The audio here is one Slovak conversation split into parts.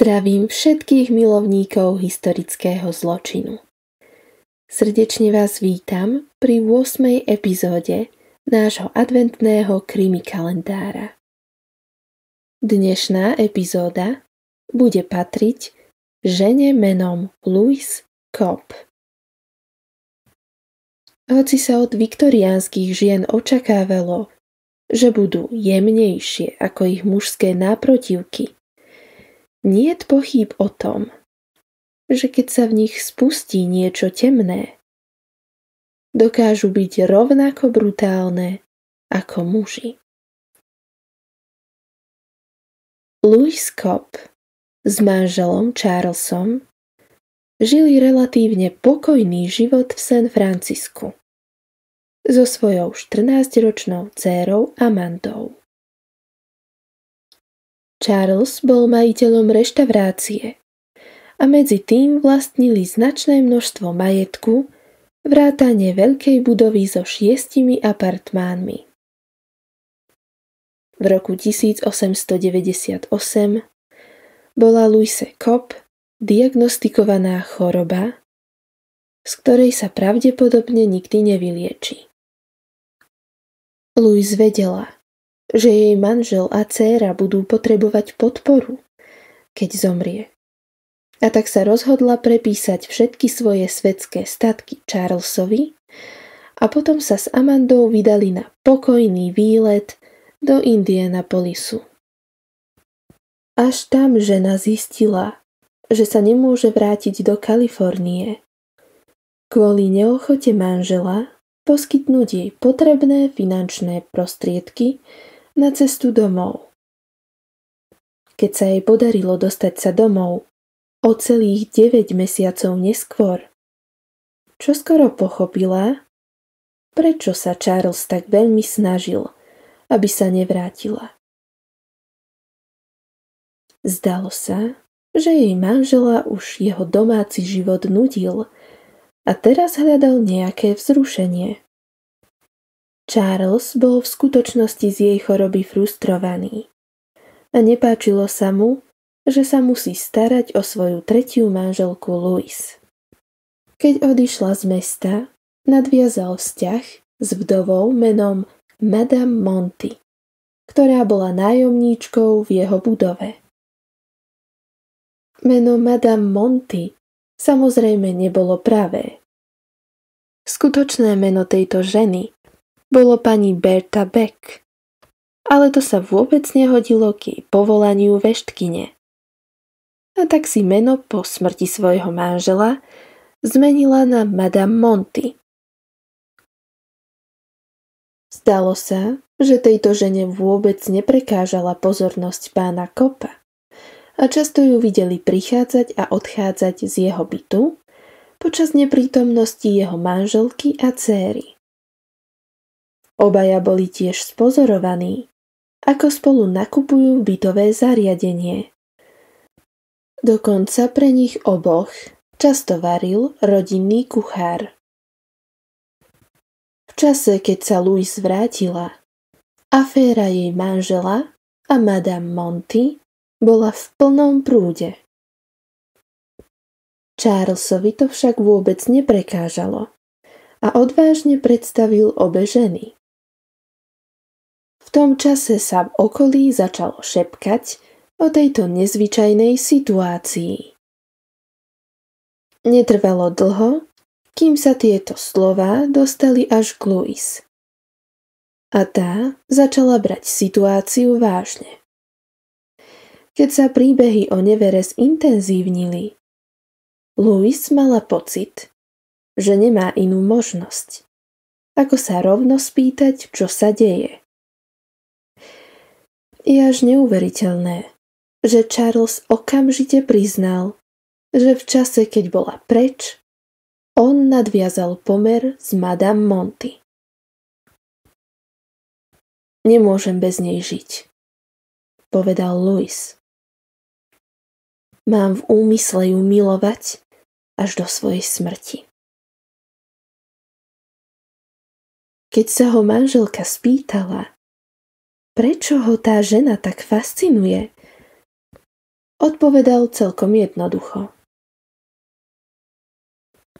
Zdravím všetkých milovníkov historického zločinu. Srdečne vás vítam pri 8. epizóde nášho adventného krimi kalendára. Dnešná epizóda bude patriť žene menom Louise Cobb. Hoci sa od viktoriánskych žien očakávalo, že budú jemnejšie ako ich mužské náprotivky, niet pochýb o tom, že keď sa v nich spustí niečo temné, dokážu byť rovnako brutálne ako muži. Louise Cobb s manželom Charlesom žili relatívne pokojný život v San Francisku so svojou 14-ročnou dcérou Amandou. Charles bol majiteľom reštaurácie a medzi tým vlastnili značné množstvo majetku, vrátane veľkej budovy so 6 apartmánmi. V roku 1898 bola Louise Cobb diagnostikovaná choroba, z ktorej sa pravdepodobne nikdy nevylieči. Louise vedela, že jej manžel a dcéra budú potrebovať podporu, keď zomrie. A tak sa rozhodla prepísať všetky svoje svetské statky Charlesovi a potom sa s Amandou vydali na pokojný výlet do Indianapolisu. Až tam žena zistila, že sa nemôže vrátiť do Kalifornie kvôli neochote manžela poskytnúť jej potrebné finančné prostriedky na cestu domov. Keď sa jej podarilo dostať sa domov o celých 9 mesiacov neskôr, čoskoro pochopila, prečo sa Charles tak veľmi snažil, aby sa nevrátila. Zdalo sa, že jej manžela už jeho domáci život nudil a teraz hľadal nejaké vzrušenie. Charles bol v skutočnosti z jej choroby frustrovaný a nepáčilo sa mu, že sa musí starať o svoju tretiu manželku Louise. Keď odišla z mesta, nadviazal vzťah s vdovou menom Madame Monty, ktorá bola nájomníčkou v jeho budove. Meno Madame Monty samozrejme nebolo pravé. Skutočné meno tejto ženy bolo pani Berta Beck, ale to sa vôbec nehodilo k jej povolaniu veštkyne. A tak si meno po smrti svojho manžela zmenila na Madame Monty. Zdalo sa, že tejto žene vôbec neprekážala pozornosť pána Cobba a často ju videli prichádzať a odchádzať z jeho bytu počas neprítomnosti jeho manželky a dcéry. Obaja boli tiež spozorovaní, ako spolu nakupujú bytové zariadenie. Dokonca pre nich oboch často varil rodinný kuchár. V čase, keď sa Louise vrátila, aféra jej manžela a Madame Monty bola v plnom prúde. Charlesovi to však vôbec neprekážalo a odvážne predstavil obe ženy. V tom čase sa v okolí začalo šepkať o tejto nezvyčajnej situácii. Netrvalo dlho, kým sa tieto slová dostali až k Louise. A tá začala brať situáciu vážne. Keď sa príbehy o nevere zintenzívnili, Louise mala pocit, že nemá inú možnosť, ako sa rovno spýtať, čo sa deje. Je až neuveriteľné, že Charles okamžite priznal, že v čase, keď bola preč, on nadviazal pomer s Madame Monty. Nemôžem bez nej žiť, povedal Louise. Mám v úmysle ju milovať až do svojej smrti. Keď sa ho manželka spýtala, prečo ho tá žena tak fascinuje, odpovedal celkom jednoducho.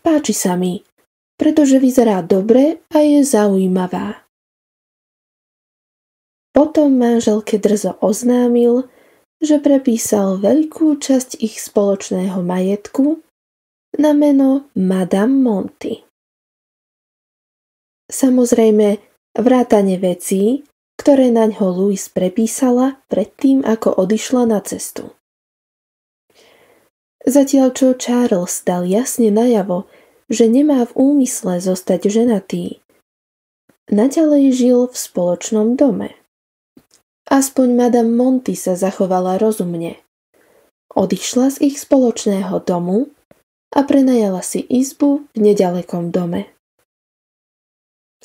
Páči sa mi, pretože vyzerá dobre a je zaujímavá. Potom manželke drzo oznámil, že prepísal veľkú časť ich spoločného majetku na meno Madame Monty. Samozrejme, vrátane vecí, ktoré naňho Louise prepísala predtým, ako odišla na cestu. Zatiaľ čo Charles dal jasne najavo, že nemá v úmysle zostať ženatý, naďalej žil v spoločnom dome. Aspoň Madame Monty sa zachovala rozumne. Odišla z ich spoločného domu a prenajala si izbu v nedalekom dome.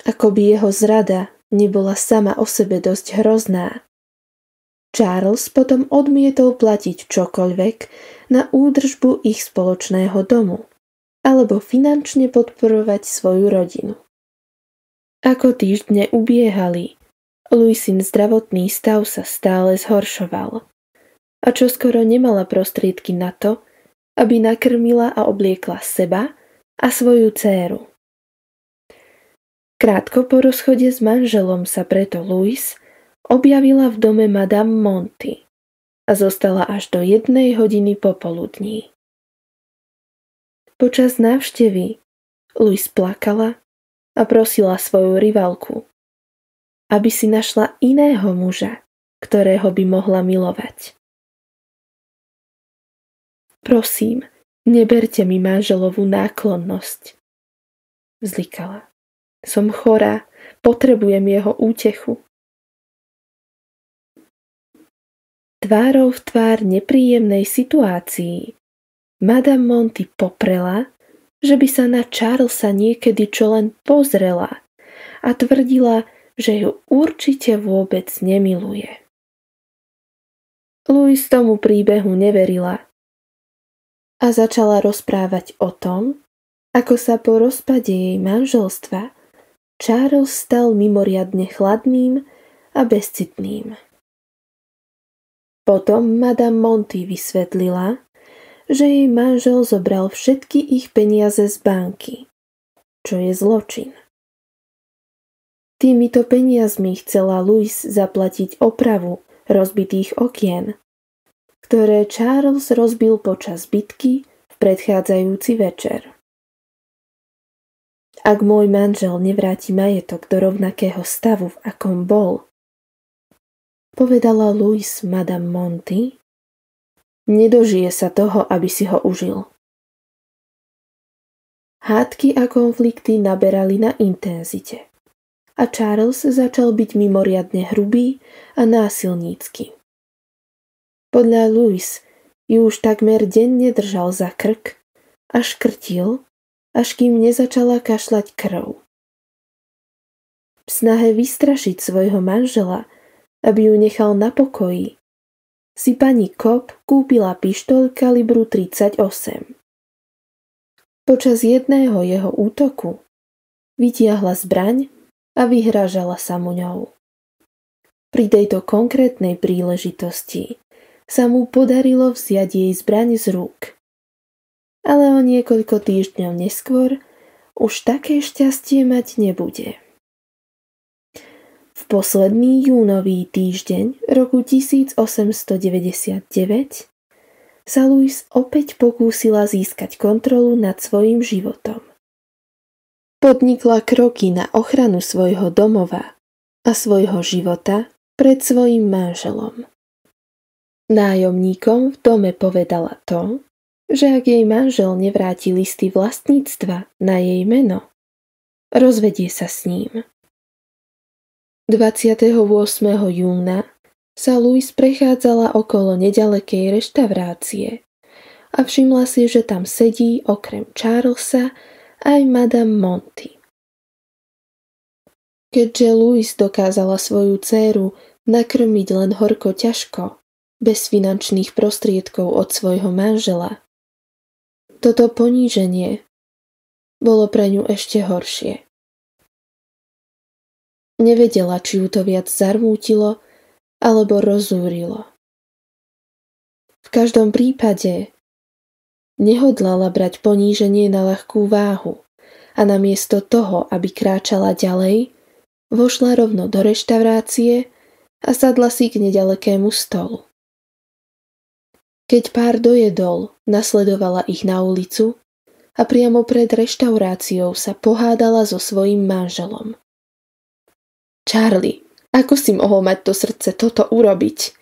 Ako by jeho zrada nebola sama o sebe dosť hrozná. Charles potom odmietol platiť čokoľvek na údržbu ich spoločného domu alebo finančne podporovať svoju rodinu. Ako týždne ubiehali, Louisin zdravotný stav sa stále zhoršoval a čoskoro nemala prostriedky na to, aby nakrmila a obliekla seba a svoju dcéru. Krátko po rozchode s manželom sa preto Louise objavila v dome Madame Monty a zostala až do 1 hodiny popoludní. Počas návštevy Louise plakala a prosila svoju rivalku, aby si našla iného muža, ktorého by mohla milovať. Prosím, neberte mi manželovú náklonnosť, vzlikala. Som chorá, potrebujem jeho útechu. Tvárou v tvár nepríjemnej situácii Madame Monty poprela, že by sa na Charlesa niekedy čo len pozrela a tvrdila, že ju určite vôbec nemiluje. Louise tomu príbehu neverila a začala rozprávať o tom, ako sa po rozpade jej manželstva Charles stal mimoriadne chladným a bezcitným. Potom Madame Monty vysvetlila, že jej manžel zobral všetky ich peniaze z banky, čo je zločin. Týmito peniazmi chcela Louise zaplatiť opravu rozbitých okien, ktoré Charles rozbil počas bitky v predchádzajúci večer. Ak môj manžel nevráti majetok do rovnakého stavu, v akom bol, povedala Louise Madame Monty, nedožije sa toho, aby si ho užil. Hádky a konflikty naberali na intenzite a Charles začal byť mimoriadne hrubý a násilnícky. Podľa Louise ju už takmer denne držal za krk a škrtil, až kým nezačala kašľať krv. V snahe vystrašiť svojho manžela, aby ju nechal na pokoji, si pani Cobb kúpila pištoľ kalibru 38. Počas jedného jeho útoku vytiahla zbraň a vyhrážala sa mu ňou. Pri tejto konkrétnej príležitosti sa mu podarilo vziať jej zbraň z rúk. Ale o niekoľko týždňov neskôr už také šťastie mať nebude. V posledný júnový týždeň roku 1899 sa Louise opäť pokúsila získať kontrolu nad svojím životom. Podnikla kroky na ochranu svojho domova a svojho života pred svojím manželom. Nájomníkom v dome povedala to, že ak jej manžel nevráti listy vlastníctva na jej meno, rozvedie sa s ním. 28. júna sa Louise prechádzala okolo nedalekej reštaurácie a všimla si, že tam sedí okrem Charlesa aj Madame Monty. Keďže Louise dokázala svoju dcéru nakrmiť len horko ťažko, bez finančných prostriedkov od svojho manžela, toto poníženie bolo pre ňu ešte horšie. Nevedela, či ju to viac zarmútilo alebo rozúrilo. V každom prípade nehodlala brať poníženie na ľahkú váhu a namiesto toho, aby kráčala ďalej, vošla rovno do reštaurácie a sadla si k nedalekému stolu. Keď pár dojedol, nasledovala ich na ulicu a priamo pred reštauráciou sa pohádala so svojím manželom. Charlie, ako si mohol mať to srdce toto urobiť?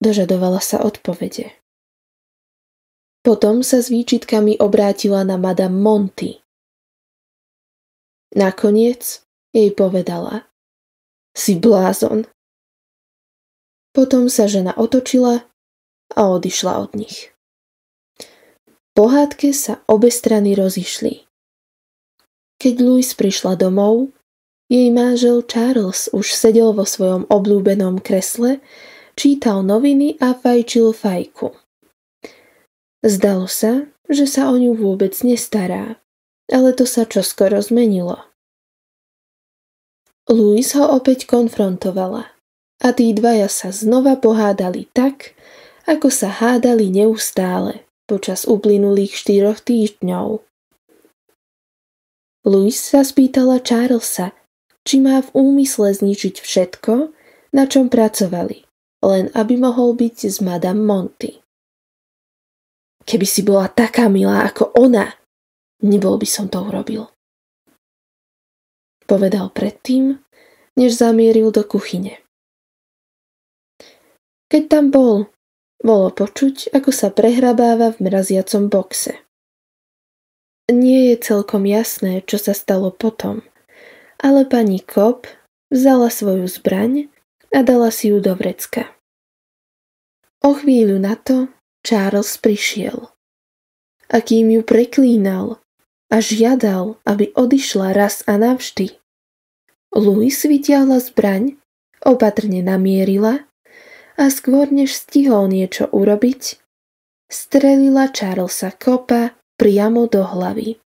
Dožadovala sa odpovede. Potom sa s výčitkami obrátila na madame Monty. Nakoniec jej povedala: Si blázon. Potom sa žena otočila a odišla od nich. Po hádke sa obe strany rozišli. Keď Louise prišla domov, jej manžel Charles už sedel vo svojom obľúbenom kresle, čítal noviny a fajčil fajku. Zdalo sa, že sa o ňu vôbec nestará, ale to sa čoskoro zmenilo. Louise ho opäť konfrontovala a tí dvaja sa znova pohádali tak, ako sa hádali neustále počas uplynulých 4 týždňov. Louise sa spýtala Charlesa, či má v úmysle zničiť všetko, na čom pracovali, len aby mohol byť s madame Monty. Keby si bola taká milá ako ona, nebol by som to urobil. Povedal predtým, než zamieril do kuchyne. Keď tam bolo počuť, ako sa prehrabáva v mraziacom boxe. Nie je celkom jasné, čo sa stalo potom, ale pani Cobb vzala svoju zbraň a dala si ju do vrecka. O chvíľu na to Charles prišiel. A kým ju preklínal a žiadal, aby odišla raz a navždy, Louise vytiahla zbraň, opatrne namierila a skôr než stihol niečo urobiť, strelila Charlesa Cobba priamo do hlavy.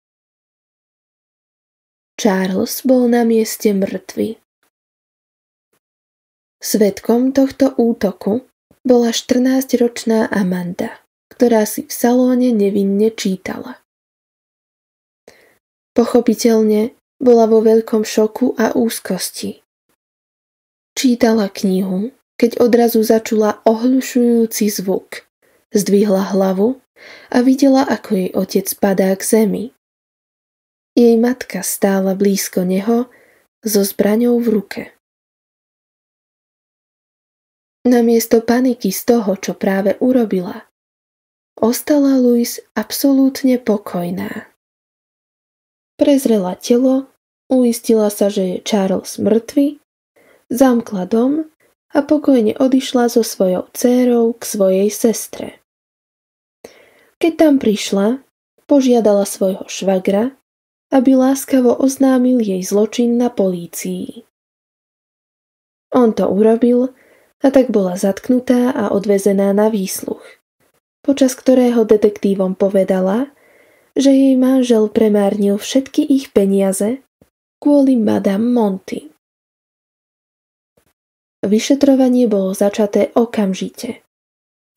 Charles bol na mieste mŕtvy. Svedkom tohto útoku bola 14-ročná Amanda, ktorá si v salóne nevinne čítala. Pochopiteľne bola vo veľkom šoku a úzkosti. Čítala knihu, keď odrazu začula ohlušujúci zvuk. Zdvihla hlavu a videla, ako jej otec padá k zemi. Jej matka stála blízko neho so zbraňou v ruke. Namiesto paniky z toho, čo práve urobila, ostala Louise absolútne pokojná. Prezrela telo, uistila sa, že je Charles mŕtvy, zamkla dom a pokojne odišla so svojou dcérou k svojej sestre. Keď tam prišla, požiadala svojho švagra, aby láskavo oznámil jej zločin na polícii. On to urobil a tak bola zatknutá a odvezená na výsluch, počas ktorého detektívom povedala, že jej manžel premárnil všetky ich peniaze kvôli madame Monty. Vyšetrovanie bolo začaté okamžite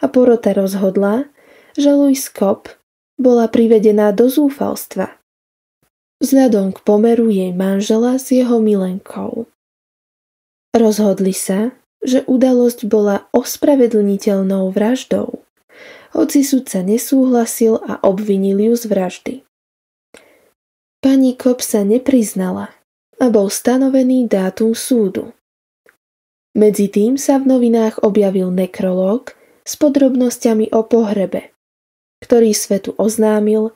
a porota rozhodla, že Louise Cobb bola privedená do zúfalstva vzhľadom k pomeru jej manžela s jeho milenkou. Rozhodli sa, že udalosť bola ospravedlniteľnou vraždou, hoci sudca nesúhlasil a obvinil ju z vraždy. Pani Cobb sa nepriznala a bol stanovený dátum súdu. Medzi tým sa v novinách objavil nekrológ s podrobnosťami o pohrebe, ktorý svetu oznámil,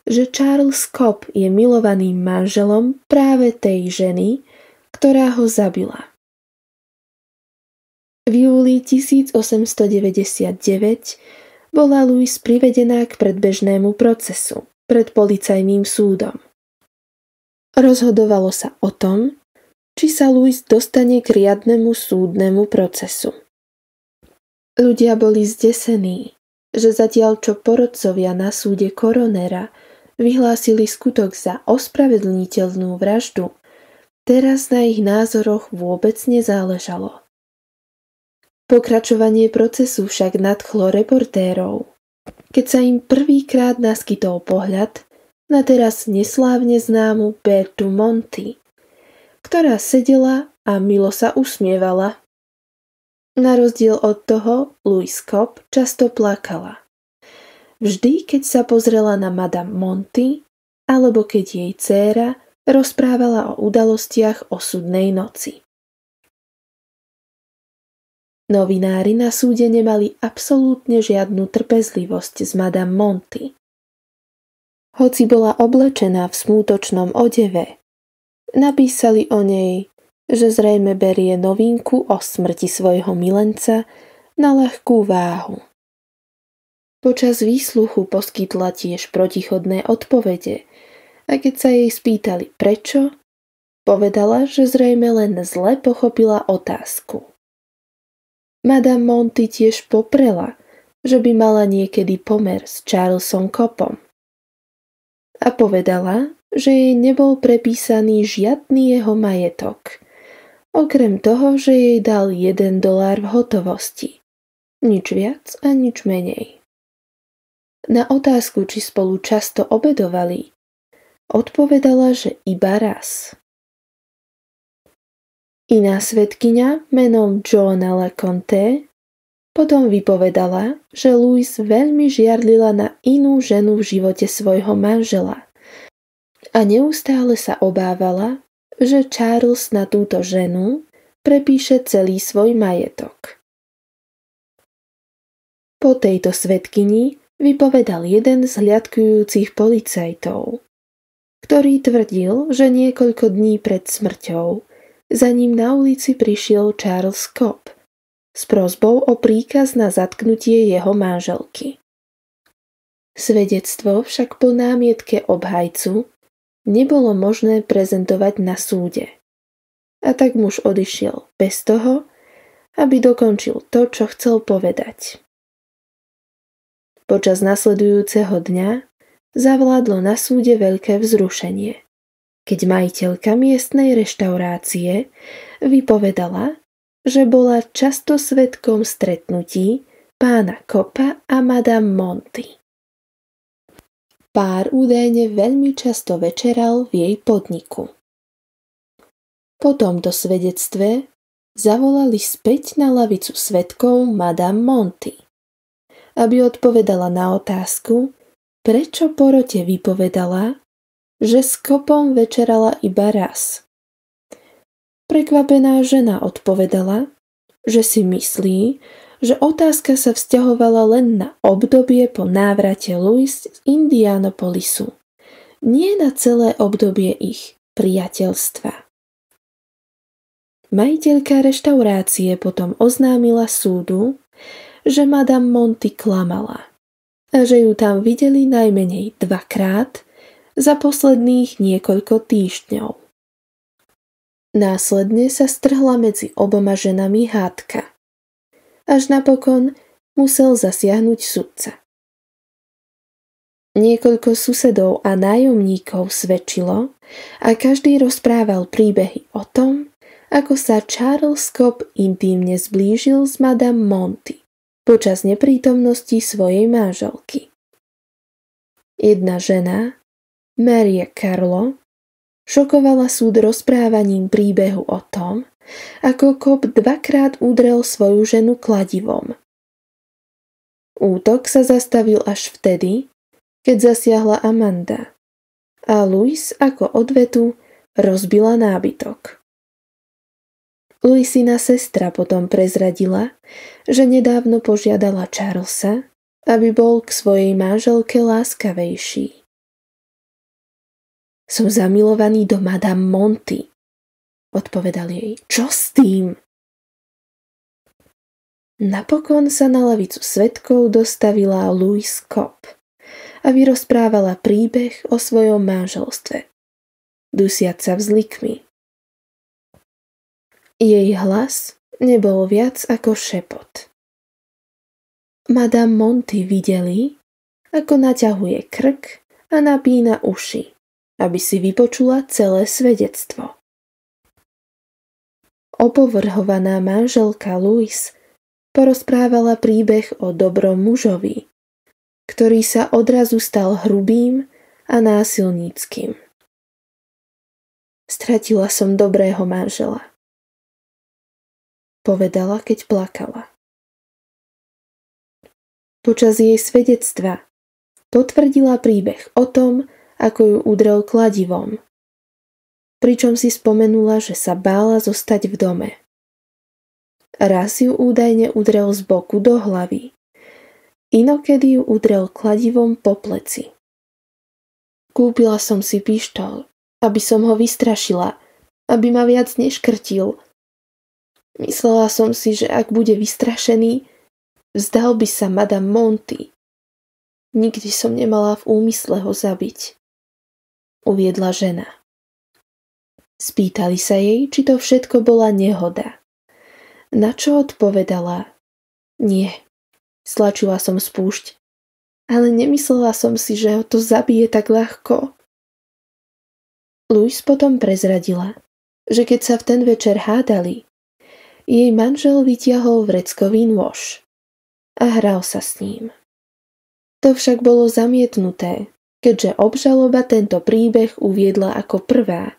že Charles Cobb je milovaným manželom práve tej ženy, ktorá ho zabila. V júli 1899 bola Louise privedená k predbežnému procesu pred policajným súdom. Rozhodovalo sa o tom, či sa Louise dostane k riadnemu súdnemu procesu. Ľudia boli zdesení, že zatiaľ čo porodcovia na súde koronera vyhlásili skutok za ospravedlniteľnú vraždu, teraz na ich názoroch vôbec nezáležalo. Pokračovanie procesu však nadchlo reportérov, keď sa im prvýkrát naskytol pohľad na teraz neslávne známu Bertu Monty, ktorá sedela a milo sa usmievala. Na rozdiel od toho, Louise Cobb často plakala. Vždy, keď sa pozrela na Madame Monty, alebo keď jej dcéra rozprávala o udalostiach osudnej noci. Novinári na súde nemali absolútne žiadnu trpezlivosť s Madame Monty. Hoci bola oblečená v smútočnom odeve, napísali o nej, že zrejme berie novinku o smrti svojho milenca na ľahkú váhu. Počas výsluchu poskytla tiež protichodné odpovede a keď sa jej spýtali prečo, povedala, že zrejme len zle pochopila otázku. Madame Monty tiež poprela, že by mala niekedy pomer s Charlesom Cobbom. A povedala, že jej nebol prepísaný žiadny jeho majetok, okrem toho, že jej dal $1 v hotovosti. Nič viac a nič menej. Na otázku, či spolu často obedovali, odpovedala, že iba raz. Iná svedkyňa menom Joanna LeConte potom vypovedala, že Louise veľmi žiarlila na inú ženu v živote svojho manžela a neustále sa obávala, že Charles na túto ženu prepíše celý svoj majetok. Po tejto svedkyni vypovedal jeden z hľadkujúcich policajtov, ktorý tvrdil, že niekoľko dní pred smrťou za ním na ulici prišiel Charles Cobb s prosbou o príkaz na zatknutie jeho manželky. Svedectvo však po námietke obhajcu nebolo možné prezentovať na súde. A tak muž odišiel bez toho, aby dokončil to, čo chcel povedať. Počas nasledujúceho dňa zavládlo na súde veľké vzrušenie, keď majiteľka miestnej reštaurácie vypovedala, že bola často svedkom stretnutí pána Cobba a Madame Monty. Pár údajne veľmi často večeral v jej podniku. Po tomto svedectve zavolali späť na lavicu svedkov Madame Monty, aby odpovedala na otázku, prečo porote vypovedala, že s Cobbom večerala iba raz. Prekvapená žena odpovedala, že si myslí, že otázka sa vzťahovala len na obdobie po návrate Louise z Indianapolisu, nie na celé obdobie ich priateľstva. Majiteľka reštaurácie potom oznámila súdu, že Madame Monty klamala a že ju tam videli najmenej 2-krát za posledných niekoľko týždňov. Následne sa strhla medzi oboma ženami hádka. Až napokon musel zasiahnuť sudca. Niekoľko susedov a nájomníkov svedčilo a každý rozprával príbehy o tom, ako sa Charles Cobb intímne zblížil s Madame Monty počas neprítomnosti svojej manželky. Jedna žena, Maria Carlo, šokovala súd rozprávaním príbehu o tom, ako Cobb 2-krát udrel svoju ženu kladivom. Útok sa zastavil až vtedy, keď zasiahla Amanda a Louise ako odvetu rozbila nábytok. Louisina sestra potom prezradila, že nedávno požiadala Charlesa, aby bol k svojej manželke láskavejší. Som zamilovaný do Madame Monty, odpovedal jej. Čo s tým? Napokon sa na lavicu svedkov dostavila Louise Cobb a vyrozprávala príbeh o svojom manželstve, dusiac sa vzlikmi. Jej hlas nebol viac ako šepot. Madame Monty videli, ako naťahuje krk a napína uši, aby si vypočula celé svedectvo. Opovrhovaná manželka Louise porozprávala príbeh o dobrom mužovi, ktorý sa odrazu stal hrubým a násilníckym. Stratila som dobrého manžela, povedala, keď plakala. Počas jej svedectva potvrdila príbeh o tom, ako ju udrel kladivom, pričom si spomenula, že sa bála zostať v dome. Raz ju údajne udrel z boku do hlavy, inokedy ju udrel kladivom po pleci. Kúpila som si pištol, aby som ho vystrašila, aby ma viac neškrtil. Myslela som si, že ak bude vystrašený, vzdal by sa Madame Monty. Nikdy som nemala v úmysle ho zabiť, uviedla žena. Spýtali sa jej, či to všetko bola nehoda. Na čo odpovedala: nie, stlačila som spúšť, ale nemyslela som si, že ho to zabije tak ľahko. Louise potom prezradila, že keď sa v ten večer hádali, jej manžel vytiahol vreckový nôž a hral sa s ním. To však bolo zamietnuté, keďže obžaloba tento príbeh uviedla ako prvá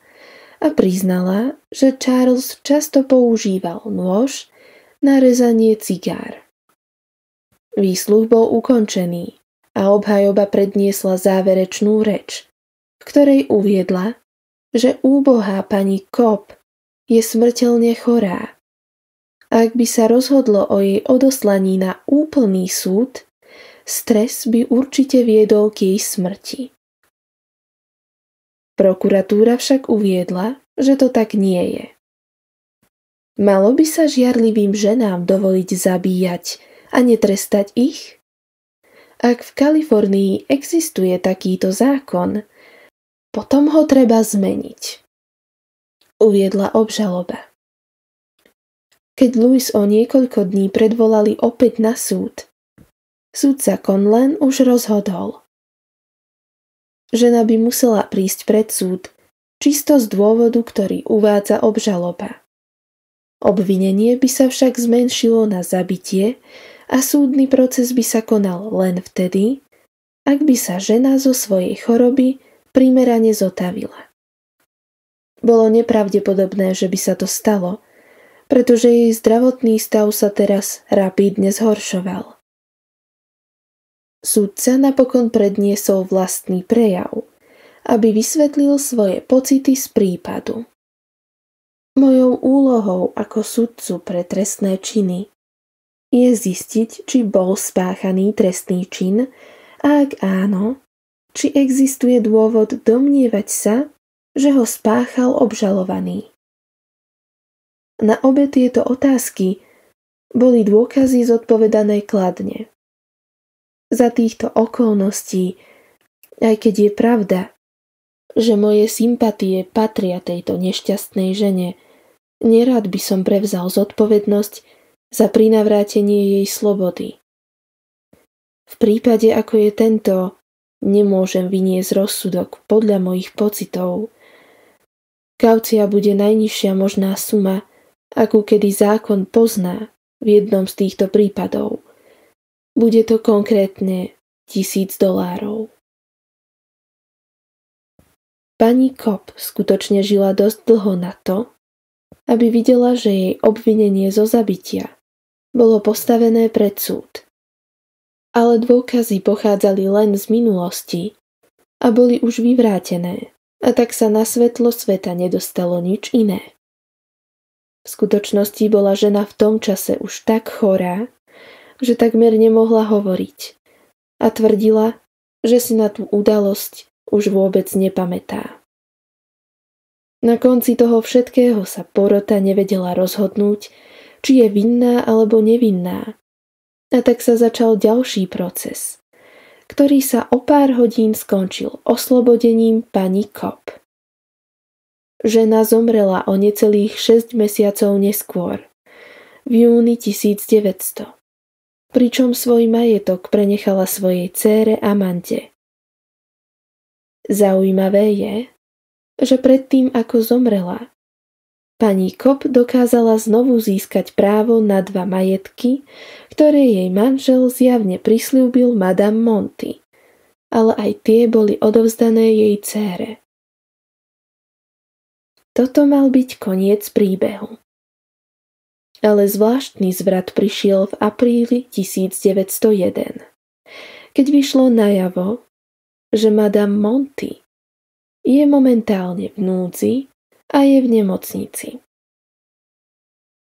a priznala, že Charles často používal nôž na rezanie cigár. Výsluch bol ukončený a obhajoba predniesla záverečnú reč, v ktorej uviedla, že úbohá pani Cobb je smrteľne chorá. Ak by sa rozhodlo o jej odoslaní na úplný súd, stres by určite viedol k jej smrti. Prokuratúra však uviedla, že to tak nie je. Malo by sa žiarlivým ženám dovoliť zabíjať a netrestať ich? Ak v Kalifornii existuje takýto zákon, potom ho treba zmeniť, uviedla obžaloba. Keď Louise o niekoľko dní predvolali opäť na súd, sudca Conlan už rozhodol. Žena by musela prísť pred súd čisto z dôvodu, ktorý uvádza obžaloba. Obvinenie by sa však zmenšilo na zabitie a súdny proces by sa konal len vtedy, ak by sa žena zo svojej choroby primerane zotavila. Bolo nepravdepodobné, že by sa to stalo, pretože jej zdravotný stav sa teraz rapídne zhoršoval. Sudca napokon predniesol vlastný prejav, aby vysvetlil svoje pocity z prípadu. Mojou úlohou ako sudcu pre trestné činy je zistiť, či bol spáchaný trestný čin a ak áno, či existuje dôvod domnievať sa, že ho spáchal obžalovaný. Na obe tieto otázky boli dôkazy zodpovedané kladne. Za týchto okolností, aj keď je pravda, že moje sympatie patria tejto nešťastnej žene, nerád by som prevzal zodpovednosť za prinavrátenie jej slobody. V prípade, ako je tento, nemôžem vyniesť rozsudok podľa mojich pocitov. Kaucia bude najnižšia možná suma, akú kedy zákon pozná v jednom z týchto prípadov. Bude to konkrétne $1000. Pani Cobb skutočne žila dosť dlho na to, aby videla, že jej obvinenie zo zabitia bolo postavené pred súd. Ale dôkazy pochádzali len z minulosti a boli už vyvrátené, a tak sa na svetlo sveta nedostalo nič iné. V skutočnosti bola žena v tom čase už tak chorá, že takmer nemohla hovoriť a tvrdila, že si na tú udalosť už vôbec nepamätá. Na konci toho všetkého sa porota nevedela rozhodnúť, či je vinná alebo nevinná. A tak sa začal ďalší proces, ktorý sa o pár hodín skončil oslobodením pani Cobb. Žena zomrela o necelých 6 mesiacov neskôr, v júni 1900, pričom svoj majetok prenechala svojej dcére Amante. Zaujímavé je, že predtým ako zomrela, Pani Cobb dokázala znovu získať právo na 2 majetky, ktoré jej manžel zjavne prisľúbil Madame Monty, ale aj tie boli odovzdané jej dcére. Toto mal byť koniec príbehu. Ale zvláštny zvrat prišiel v apríli 1901, keď vyšlo najavo, že Madame Monty je momentálne v núdzi a je v nemocnici.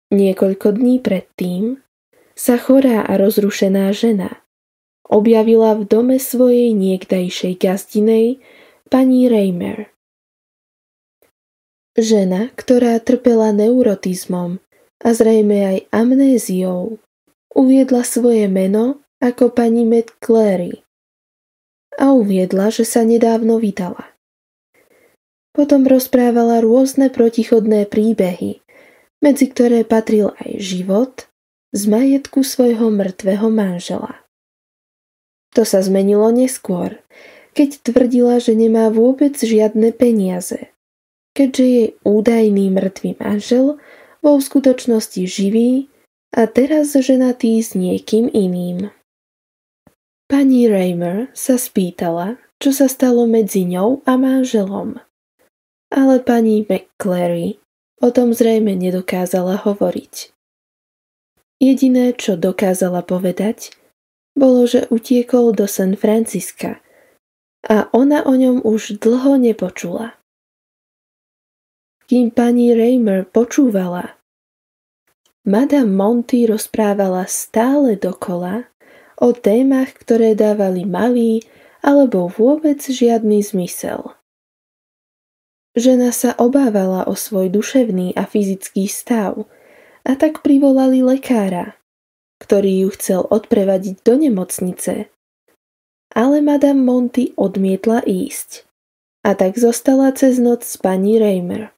Niekoľko dní predtým sa chorá a rozrušená žena objavila v dome svojej niekdajšej gazdinej pani Reimer. Žena, ktorá trpela neurotizmom a zrejme aj amnéziou, uviedla svoje meno ako pani McClary a uviedla, že sa nedávno vydala. Potom rozprávala rôzne protichodné príbehy, medzi ktoré patril aj život z majetku svojho mŕtvého manžela. To sa zmenilo neskôr, keď tvrdila, že nemá vôbec žiadne peniaze, keďže jej údajný mŕtvý manžel bol v skutočnosti živý a teraz ženatý s niekým iným. Pani Reimer sa spýtala, čo sa stalo medzi ňou a manželom. Ale pani McClary o tom zrejme nedokázala hovoriť. Jediné, čo dokázala povedať, bolo, že utiekol do San Francisca a ona o ňom už dlho nepočula. Kým pani Reimer počúvala, Madame Monty rozprávala stále dokola o témach, ktoré dávali malý alebo vôbec žiadny zmysel. Žena sa obávala o svoj duševný a fyzický stav a tak privolali lekára, ktorý ju chcel odprevadiť do nemocnice. Ale Madame Monty odmietla ísť a tak zostala cez noc s pani Reimer.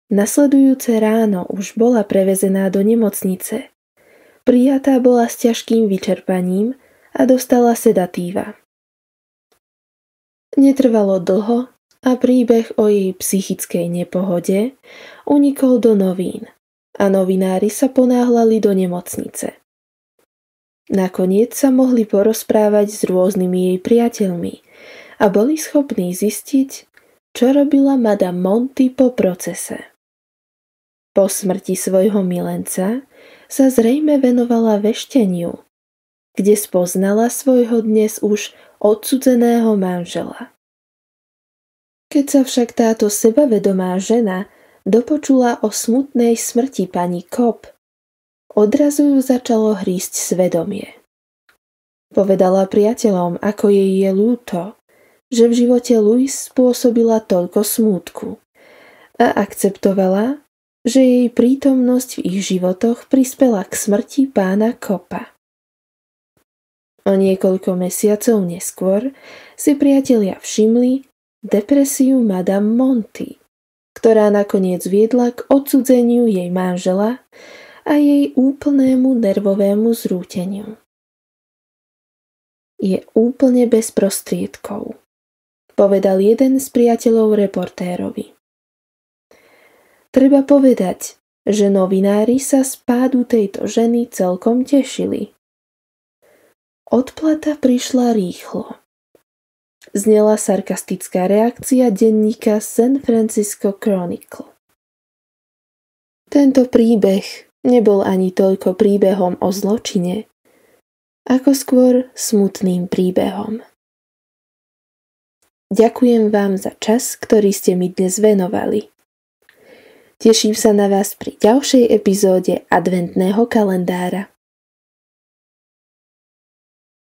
Nasledujúce ráno už bola prevezená do nemocnice. Prijatá bola s ťažkým vyčerpaním a dostala sedatíva. Netrvalo dlho a príbeh o jej psychickej nepohode unikol do novín a novinári sa ponáhľali do nemocnice. Nakoniec sa mohli porozprávať s rôznymi jej priateľmi a boli schopní zistiť, čo robila Madame Monty po procese. Po smrti svojho milenca sa zrejme venovala vešteniu, kde spoznala svojho dnes už odsudzeného manžela. Keď sa však táto sebavedomá žena dopočula o smutnej smrti pani Cobb, odrazu ju začalo hrísť svedomie. Povedala priateľom, ako jej je ľúto, že v živote Louis spôsobila toľko smútku a akceptovala, že jej prítomnosť v ich životoch prispela k smrti pána Cobba. O niekoľko mesiacov neskôr si priatelia všimli depresiu Madame Monty, ktorá nakoniec viedla k odsudzeniu jej manžela a jej úplnému nervovému zrúteniu. Je úplne bez prostriedkov, povedal jeden z priateľov reportérovi. Treba povedať, že novinári sa z pádu tejto ženy celkom tešili. Odplata prišla rýchlo. Znela sarkastická reakcia denníka San Francisco Chronicle. Tento príbeh nebol ani toľko príbehom o zločine, ako skôr smutným príbehom. Ďakujem vám za čas, ktorý ste mi dnes venovali. Teším sa na vás pri ďalšej epizóde adventného kalendára.